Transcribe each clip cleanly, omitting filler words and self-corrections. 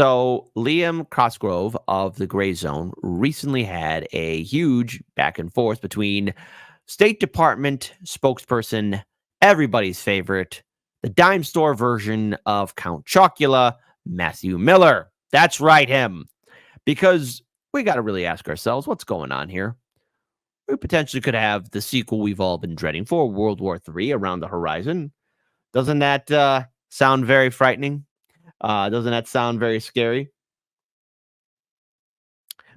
So Liam Cosgrove of the Grayzone recently had a huge back and forth between State Department spokesperson, everybody's favorite, the dime store version of Count Chocula, Matthew Miller. That's right, him. Because we got to really ask ourselves, what's going on here? We potentially could have the sequel we've all been dreading for, World War III, around the horizon. Doesn't that sound very frightening? Doesn't that sound very scary?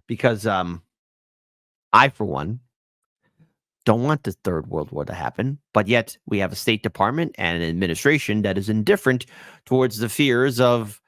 Because I, for one, don't want the Third World War to happen, but yet we have a State Department and an administration that is indifferent towards the fears of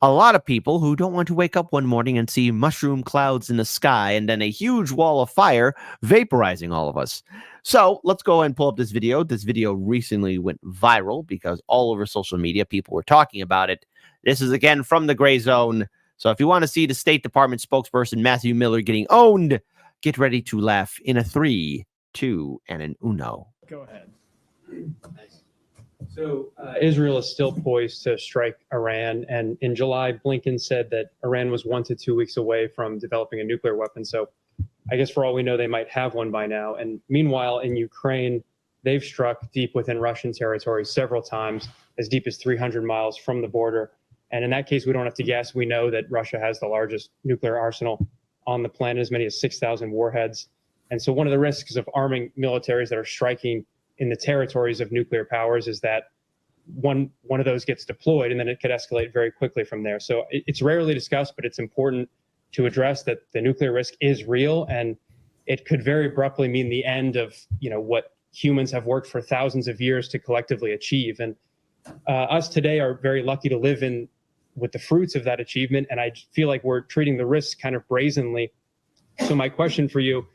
a lot of people who don't want to wake up one morning and see mushroom clouds in the sky and then a huge wall of fire vaporizing all of us. So let's go and pull up this video. This video recently went viral because all over social media, people were talking about it. This is again from the Grayzone. So if you want to see the State Department spokesperson, Matthew Miller, getting owned, get ready to laugh in a 3, 2, and an uno. Go ahead. So Israel is still poised to strike Iran. And in July, Blinken said that Iran was 1 to 2 weeks away from developing a nuclear weapon. So I guess for all we know, they might have one by now. And meanwhile, in Ukraine, they've struck deep within Russian territory several times, as deep as 300 miles from the border. And in that case, we don't have to guess. We know that Russia has the largest nuclear arsenal on the planet, as many as 6,000 warheads. And so one of the risks of arming militaries that are striking in the territories of nuclear powers is that one of those gets deployed and then it could escalate very quickly from there. So it's rarely discussed, but it's important to address that the nuclear risk is real, and it could very abruptly mean the end of, what humans have worked for thousands of years to collectively achieve. And us today are very lucky to live with the fruits of that achievement. And I feel like we're treating the risks kind of brazenly. So my question for you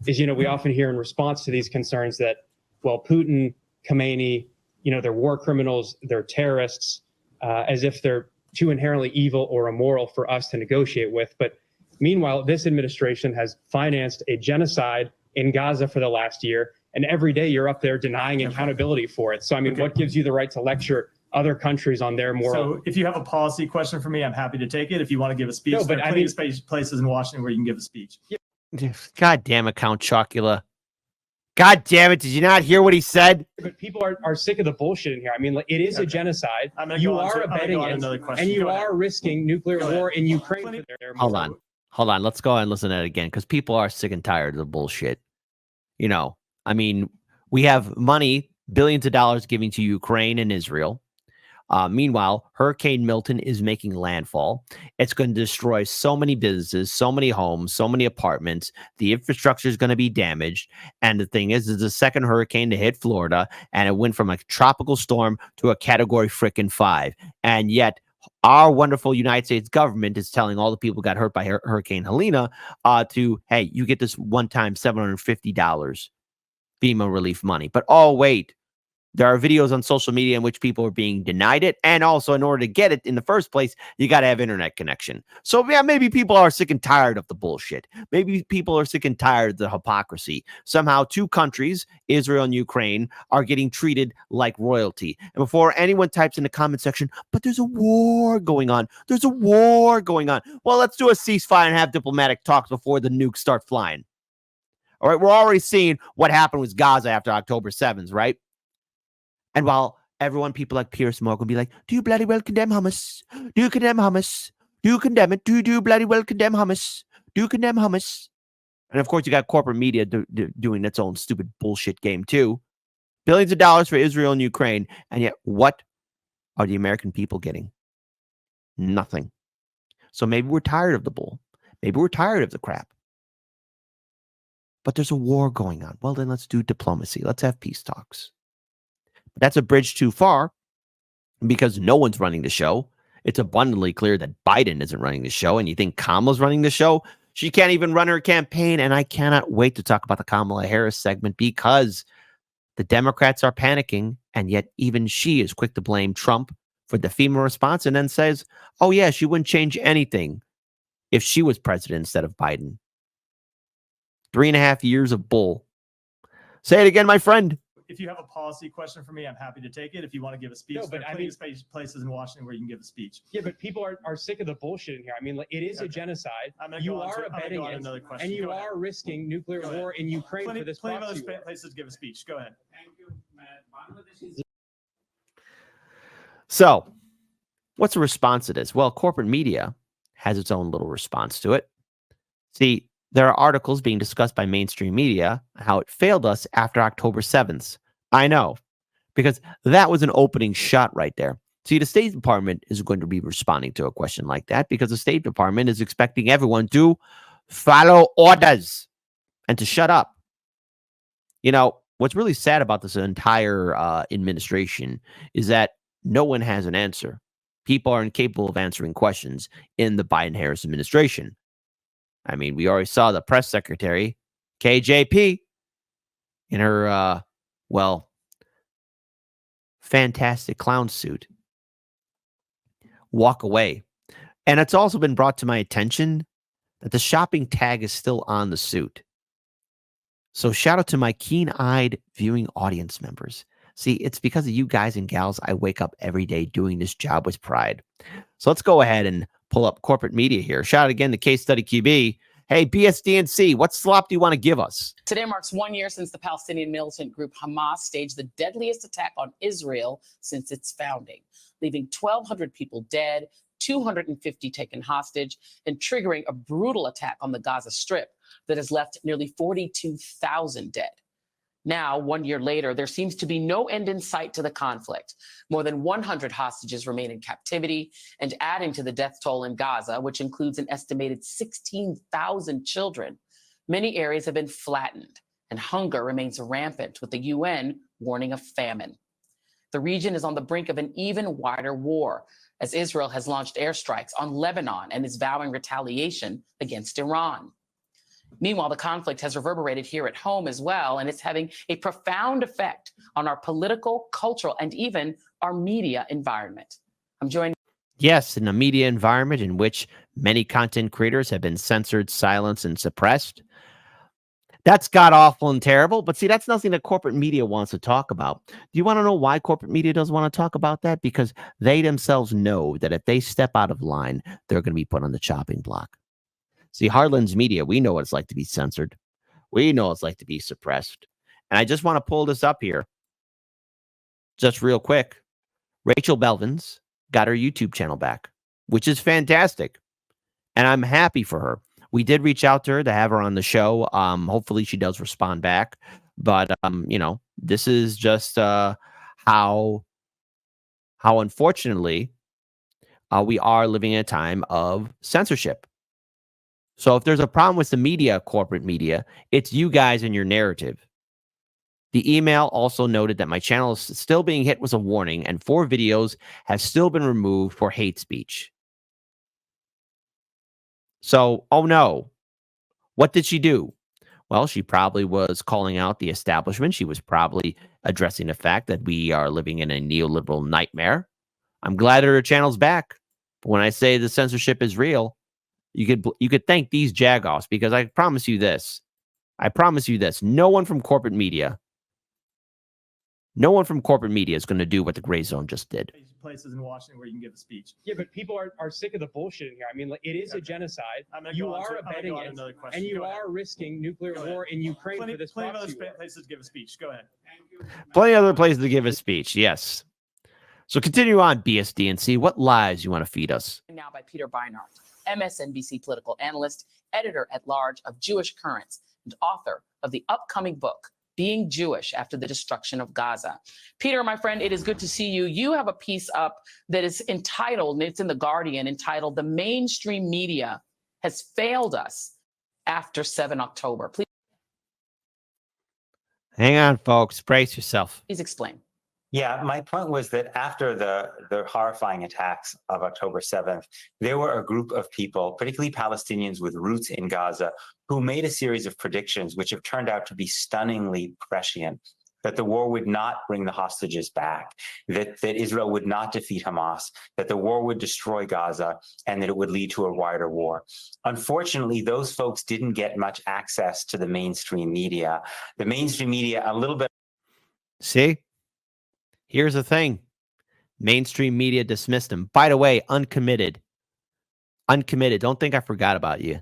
is, we often hear in response to these concerns that, well, Putin, Khomeini, they're war criminals, they're terrorists, as if they're too inherently evil or immoral for us to negotiate with. But meanwhile, this administration has financed a genocide in Gaza for the last year, and every day you're up there denying accountability for it. So, I mean, what gives you the right to lecture other countries on their moral? So if you have a policy question for me, I'm happy to take it. If you want to give a speech, no, but there are plenty of places in Washington where you can give a speech. Yeah. God damn it, Count Chocula. God damn it. Did you not hear what he said? But people are sick of the bullshit in here. I mean, it is a genocide. You are abetting it, and you are risking nuclear war in Ukraine. Hold on. Let's go and listen to that again, because people are sick and tired of the bullshit. I mean, we have money, billions of dollars giving to Ukraine and Israel. Meanwhile, Hurricane Milton is making landfall. It's going to destroy so many businesses, so many homes, so many apartments. The infrastructure is going to be damaged. And the thing is, it's the second hurricane to hit Florida, and it went from a tropical storm to a Category frickin' 5. And yet, our wonderful United States government is telling all the people who got hurt by Hurricane Helena hey, you get this one-time $750 FEMA relief money. But wait. There are videos on social media in which people are being denied it. And also, in order to get it in the first place, you got to have internet connection. So, yeah, maybe people are sick and tired of the bullshit. Maybe people are sick and tired of the hypocrisy. Somehow, two countries, Israel and Ukraine, are getting treated like royalty. And before anyone types in the comment section, but there's a war going on. There's a war going on. Well, let's do a ceasefire and have diplomatic talks before the nukes start flying. All right, we're already seeing what happened with Gaza after October 7th, right? And while people like Piers Morgan be like, do you bloody well condemn Hamas? Do you condemn Hamas? Do you condemn it? Do you bloody well condemn Hamas? Do you condemn Hamas? And of course, you got corporate media doing its own stupid bullshit game too. Billions of dollars for Israel and Ukraine. And yet, what are the American people getting? Nothing. So maybe we're tired of the bull. Maybe we're tired of the crap. But there's a war going on. Well, then let's do diplomacy. Let's have peace talks. But that's a bridge too far because no one's running the show. It's abundantly clear that Biden isn't running the show. And you think Kamala's running the show? She can't even run her campaign. And I cannot wait to talk about the Kamala Harris segment because the Democrats are panicking. And yet even she is quick to blame Trump for the FEMA response and then says, oh, yeah, she wouldn't change anything if she was president instead of Biden. 3.5 years of bull. Say it again, my friend. if you have a policy question for me, I'm happy to take it. If you want to give a speech, No, but there are plenty of places in Washington where you can give a speech. Yeah, but people are sick of the bullshit in here. I mean, like, it is a genocide. You are abetting it, and you are risking nuclear war in Ukraine for this plenty of proxy other war. places to give a speech. Go ahead. Thank you, Matt. So, what's the response to this? Well, corporate media has its own little response to it. See, there are articles being discussed by mainstream media how it failed us after October 7th. I know, because that was an opening shot right there. See, the State Department is going to be responding to a question like that because the State Department is expecting everyone to follow orders and to shut up. You know, what's really sad about this entire administration is that no one has an answer. People are incapable of answering questions in the Biden-Harris administration. I mean, we already saw the press secretary, KJP, in her, fantastic clown suit, walk away. And it's also been brought to my attention that the shopping tag is still on the suit. So shout out to my keen-eyed viewing audience members. See, it's because of you guys and gals I wake up every day doing this job with pride. So let's go ahead and pull up corporate media here. Shout out again to Case Study QB. Hey, BSDNC, what slop do you want to give us? Today marks 1 year since the Palestinian militant group Hamas staged the deadliest attack on Israel since its founding, leaving 1,200 people dead, 250 taken hostage, and triggering a brutal attack on the Gaza Strip that has left nearly 42,000 dead. Now, 1 year later, there seems to be no end in sight to the conflict. More than 100 hostages remain in captivity, and adding to the death toll in Gaza, which includes an estimated 16,000 children, many areas have been flattened, and hunger remains rampant, with the UN warning of famine. The region is on the brink of an even wider war, as Israel has launched airstrikes on Lebanon and is vowing retaliation against Iran. Meanwhile, the conflict has reverberated here at home as well, and it's having a profound effect on our political, cultural, and even our media environment. I'm joined. Yes, in a media environment in which many content creators have been censored, silenced, and suppressed. That's god-awful and terrible, but see, that's nothing that corporate media wants to talk about. Do you want to know why corporate media doesn't want to talk about that? Because they themselves know that if they step out of line, they're going to be put on the chopping block. See, Heartland's Media, we know what it's like to be censored. We know what it's like to be suppressed. And I just want to pull this up here just real quick. Rachel Belvins got her YouTube channel back, which is fantastic. And I'm happy for her. We did reach out to her to have her on the show. Hopefully she does respond back. But, this is just how unfortunately we are living in a time of censorship. So if there's a problem with the media, corporate media, it's you guys and your narrative. The email also noted that my channel is still being hit with a warning and 4 videos have still been removed for hate speech. So, oh no. What did she do? Well, she probably was calling out the establishment. She was probably addressing the fact that we are living in a neoliberal nightmare. I'm glad that her channel's back. But when I say the censorship is real, you could thank these jagoffs, because I promise you this. No one from corporate media is going to do what the Grayzone just did. Places in Washington where you can give a speech. Yeah, but people are sick of the bullshit in here. I mean, like, it is a genocide. You are abetting it, and you are risking nuclear war in Ukraine for this proxy war. Plenty of other places to give a speech. Go ahead. Plenty of other places to give a speech, yes. So continue on, BSDNC. What lies you want to feed us? Now by Peter Beinart, MSNBC political analyst, editor-at-large of Jewish Currents, and author of the upcoming book, Being Jewish After the Destruction of Gaza. Peter, my friend, it is good to see you. You have a piece up that is entitled, and it's in The Guardian, entitled "The Mainstream Media Has Failed Us After 7 October." Please Hang on, folks. Brace yourself. explain. Yeah, my point was that after the horrifying attacks of October 7th, there were a group of people, particularly Palestinians with roots in Gaza, who made a series of predictions which have turned out to be stunningly prescient. That the war would not bring the hostages back, that Israel would not defeat Hamas, that the war would destroy Gaza, and that it would lead to a wider war. Unfortunately, those folks didn't get much access to the mainstream media. The mainstream media, a little bit. See? Here's the thing. Mainstream media dismissed him. By the way, uncommitted. Uncommitted. Don't think I forgot about you.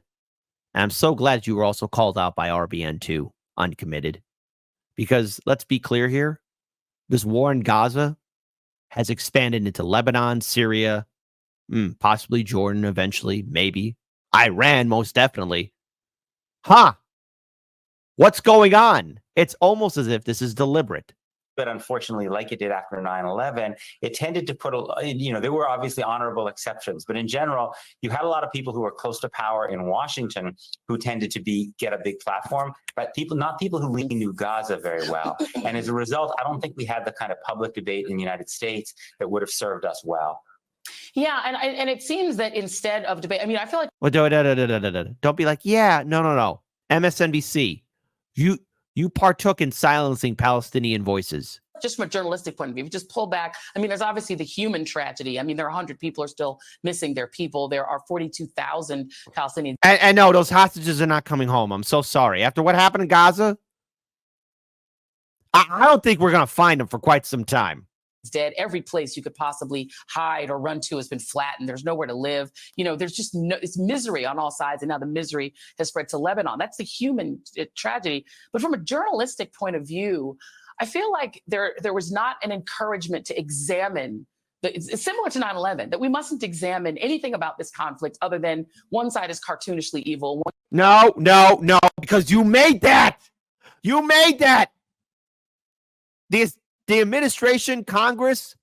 And I'm so glad you were also called out by RBN too. Uncommitted. Because let's be clear here. This war in Gaza has expanded into Lebanon, Syria, possibly Jordan eventually, maybe. Iran, most definitely. Huh. What's going on? It's almost as if this is deliberate. But unfortunately, like it did after 9/11, it tended to put, there were obviously honorable exceptions, but in general, you had a lot of people who were close to power in Washington who tended to get a big platform, but not people who really knew Gaza very well. And as a result, I don't think we had the kind of public debate in the United States that would have served us well. Yeah, and it seems that instead of debate, I mean, I feel like Well, don't be like, yeah, no. MSNBC, you partook in silencing Palestinian voices. just from a journalistic point of view, if you just pull back, I mean, there's obviously the human tragedy. I mean, there are 100 people are still missing their people. There are 42,000 Palestinians. And no, those hostages are not coming home. I'm so sorry. After what happened in Gaza, I don't think we're going to find them for quite some time. Dead. Every place you could possibly hide or run to has been flattened. There's nowhere to live. You know, there's just it's misery on all sides. And now the misery has spread to Lebanon. That's the human tragedy. But from a journalistic point of view, I feel like there was not an encouragement to examine. It's similar to 9/11, that we mustn't examine anything about this conflict other than one side is cartoonishly evil. No, because you made that. You made that. The administration, Congress,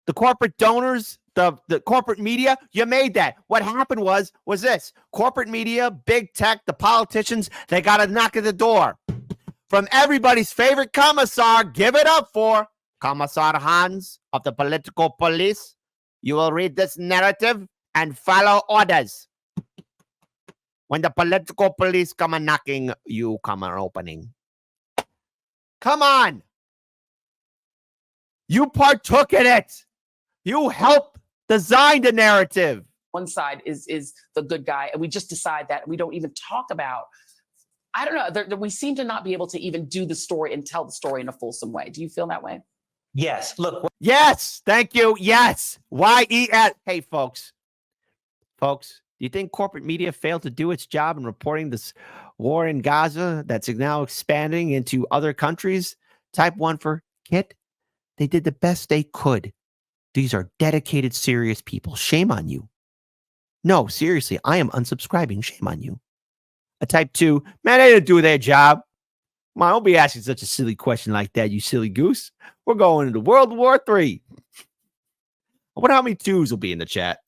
the corporate donors, the corporate media, you made that. What happened was this. Corporate media, big tech, the politicians, they got a knock at the door from everybody's favorite commissar. Give it up for Commissar Hans of the political police. You will read this narrative and follow orders. When the political police come a knocking, you come an opening. Come on. You partook in it. You helped design the narrative. One side is the good guy, and we just decide that. We don't even talk about, I don't know, we seem to not be able to even do the story and tell the story in a fulsome way. Do you feel that way? Yes. Look. Yes. Thank you. Yes. Hey, folks. Do you think corporate media failed to do its job in reporting this war in Gaza that's now expanding into other countries? Type 1 for Kit. They did the best they could. These are dedicated, serious people. Shame on you. No, seriously, I am unsubscribing. Shame on you. A type 2, man, they didn't do their job. Come on, don't be asking such a silly question like that, you silly goose. We're going into World War III. I wonder how many 2s will be in the chat.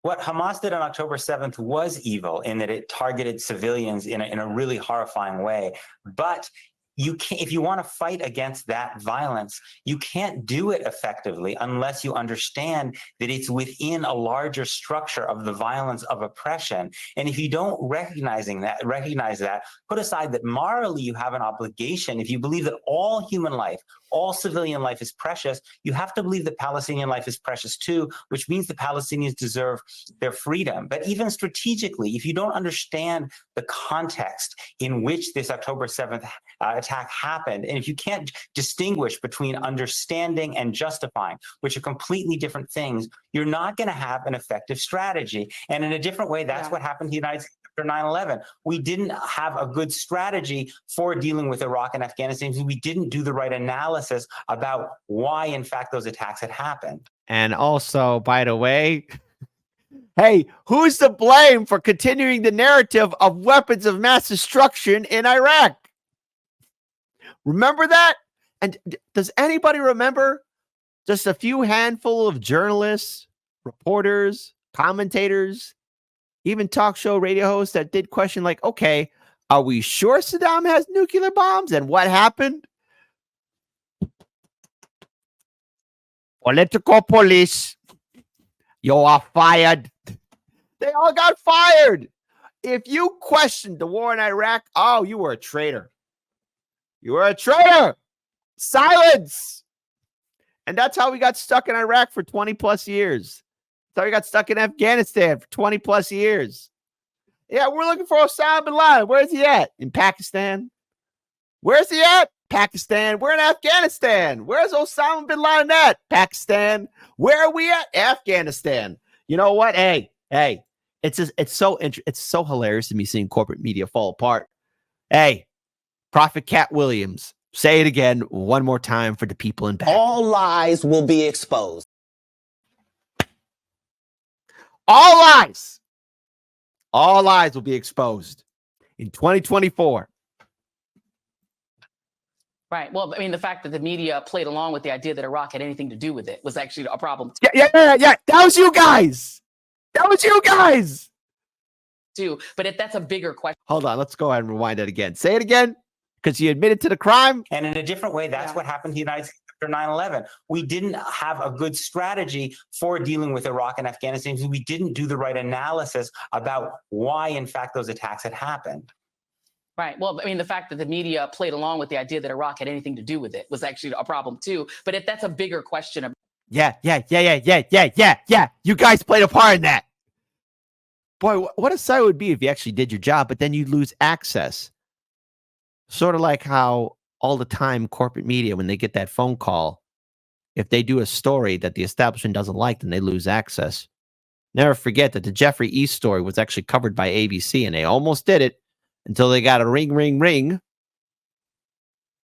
What Hamas did on October 7th was evil in that it targeted civilians in a really horrifying way. But you can't, if you want to fight against that violence, you can't do it effectively unless you understand that it's within a larger structure of the violence of oppression. And if you don't recognize that, put aside that morally you have an obligation. If you believe that all human life, all civilian life is precious, you have to believe that Palestinian life is precious too, which means the Palestinians deserve their freedom. But even strategically, if you don't understand the context in which this October 7th attack happened, and if you can't distinguish between understanding and justifying, which are completely different things, you're not going to have an effective strategy. And in a different way, that's what happened to the United States after 9/11. We didn't have a good strategy for dealing with Iraq and Afghanistan because we didn't do the right analysis about why, in fact, those attacks had happened. And also, by the way, hey, who's to blame for continuing the narrative of weapons of mass destruction in Iraq? Remember that? And does anybody remember just a few handful of journalists, reporters, commentators, even talk show radio hosts that did question like, okay, are we sure Saddam has nuclear bombs? And what happened? Political police, you are fired. They all got fired. If you questioned the war in Iraq, oh, you were a traitor. You were a traitor. Silence. And that's how we got stuck in Iraq for 20 plus years. That's how we got stuck in Afghanistan for 20 plus years. Yeah, we're looking for Osama bin Laden. Where's he at? In Pakistan. Where's he at? Pakistan. We're in Afghanistan. Where's Osama bin Laden at? Pakistan. Where are we at? Afghanistan. You know what? Hey, it's so hilarious to me seeing corporate media fall apart. Hey, Prophet Cat Williams, say it again one more time for the people in back. All lies will be exposed. All lies will be exposed in 2024. Right. Well, I mean, the fact that the media played along with the idea that Iraq had anything to do with it was actually a problem Yeah. That was you guys. too. But that's a bigger question. Hold on. Let's go ahead and rewind it again. Say it again, because you admitted to the crime. And in a different way, that's what happened to the United States after 9/11. We didn't have a good strategy for dealing with Iraq and Afghanistan because we didn't do the right analysis about why, in fact, those attacks had happened. Right. Well, I mean, the fact that the media played along with the idea that Iraq had anything to do with it was actually a problem too. But that's a bigger question. Yeah. You guys played a part in that. Boy, what a sight it would be if you actually did your job, but then you lose access. Sort of like how all the time corporate media, when they get that phone call, if they do a story that the establishment doesn't like, then they lose access. Never forget that the Jeffrey East story was actually covered by ABC, and they almost did it until they got a ring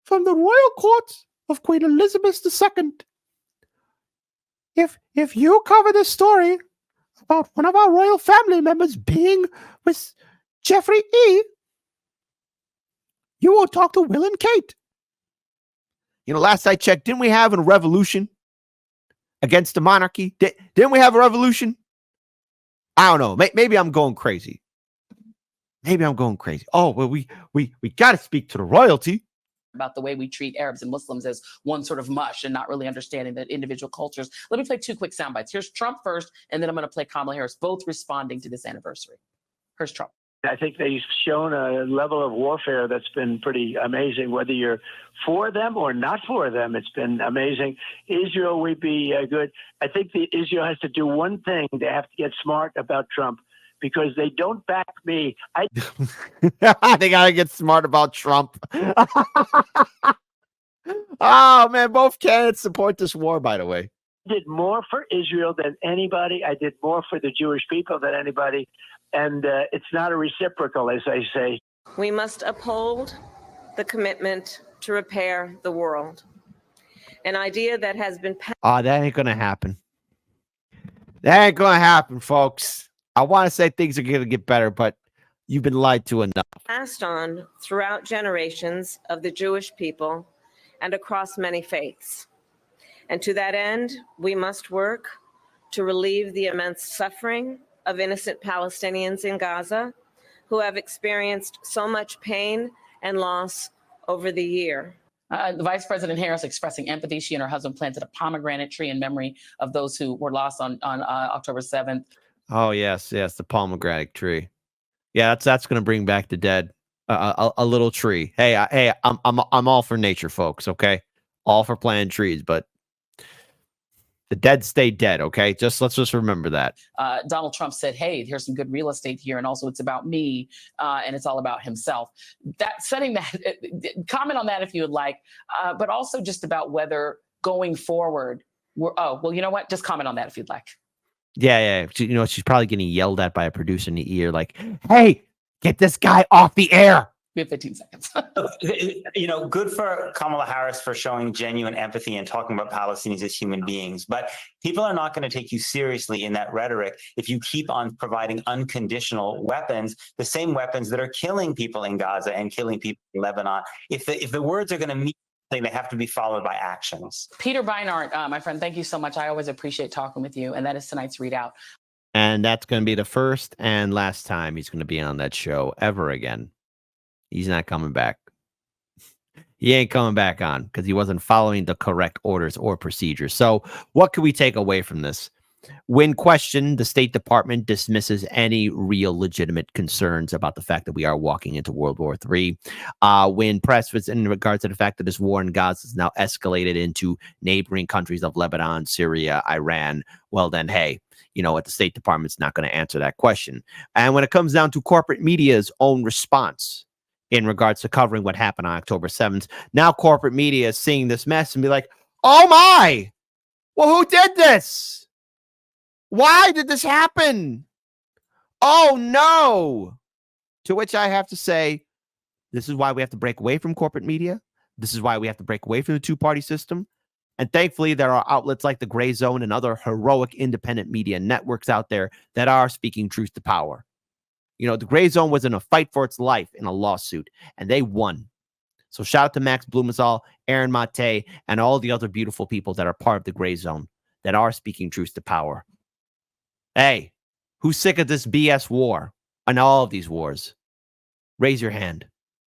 from the royal court of Queen Elizabeth II. If you cover this story about one of our royal family members being with Jeffrey E., you won't talk to Will and Kate. You know, last I checked, didn't we have a revolution against the monarchy? Didn't we have a revolution? I don't know. Maybe I'm going crazy. Oh, well, we got to speak to the royalty About the way we treat Arabs and Muslims as one sort of mush and not really understanding the individual cultures. Let me play 2 quick sound bites. Here's Trump first, and then I'm going to play Kamala Harris, both responding to this anniversary. Here's Trump. I think they've shown a level of warfare that's been pretty amazing, whether you're for them or not for them. It's been amazing. Israel would be good. I think Israel has to do one thing. They have to get smart about Trump because they don't back me. They got to get smart about Trump. Oh, man, both candidates support this war, by the way. I did more for Israel than anybody. I did more for the Jewish people than anybody. And it's not a reciprocal, as I say. We must uphold the commitment to repair the world. An idea that has been That ain't going to happen. That ain't going to happen, folks. I want to say things are going to get better, but you've been lied to enough. passed on throughout generations of the Jewish people and across many faiths. And to that end, we must work to relieve the immense suffering of innocent Palestinians in Gaza who have experienced so much pain and loss over the year. The Vice President Harris expressing empathy. She and her husband planted a pomegranate tree in memory of those who were lost on October 7th. Oh, yes, the pomegranate tree. Yeah, that's going to bring back the dead. A little tree. Hey, I'm all for nature, folks. Okay, all for planting trees, but the dead stay dead. Okay, let's just remember that. Donald Trump said, "Hey, here's some good real estate here, and also it's about me, and it's all about himself." Comment on that if you would like, but also just about whether going forward, you know what? Just comment on that if you'd like. Yeah. She's probably getting yelled at by a producer in the ear, like, "Hey, get this guy off the air." We have 15 seconds. Good for Kamala Harris for showing genuine empathy and talking about Palestinians as human beings. But people are not going to take you seriously in that rhetoric if you keep on providing unconditional weapons, the same weapons that are killing people in Gaza and killing people in Lebanon. If the words are going to mean something, they have to be followed by actions. Peter Beinart, my friend, thank you so much. I always appreciate talking with you. And that is tonight's Readout. And that's going to be the first and last time he's going to be on that show ever again. He's not coming back. He ain't coming back on because he wasn't following the correct orders or procedures. So what can we take away from this? When questioned, the State Department dismisses any real legitimate concerns about the fact that we are walking into World War III. When pressed was in regards to the fact that this war in Gaza is now escalated into neighboring countries of Lebanon, Syria, Iran, well then, hey, you know what? The State Department's not going to answer that question. And when it comes down to corporate media's own response, in regards to covering what happened on October 7th. Now corporate media is seeing this mess and be like, oh my, well, who did this? Why did this happen? Oh no. To which I have to say, this is why we have to break away from corporate media. This is why we have to break away from the two-party system. And thankfully, there are outlets like the Grayzone and other heroic independent media networks out there that are speaking truth to power. You know, the Grayzone was in a fight for its life in a lawsuit, and they won. So shout out to Max Blumenthal, Aaron Mate, and all the other beautiful people that are part of the Grayzone that are speaking truth to power. Hey, who's sick of this BS war and all of these wars? Raise your hand.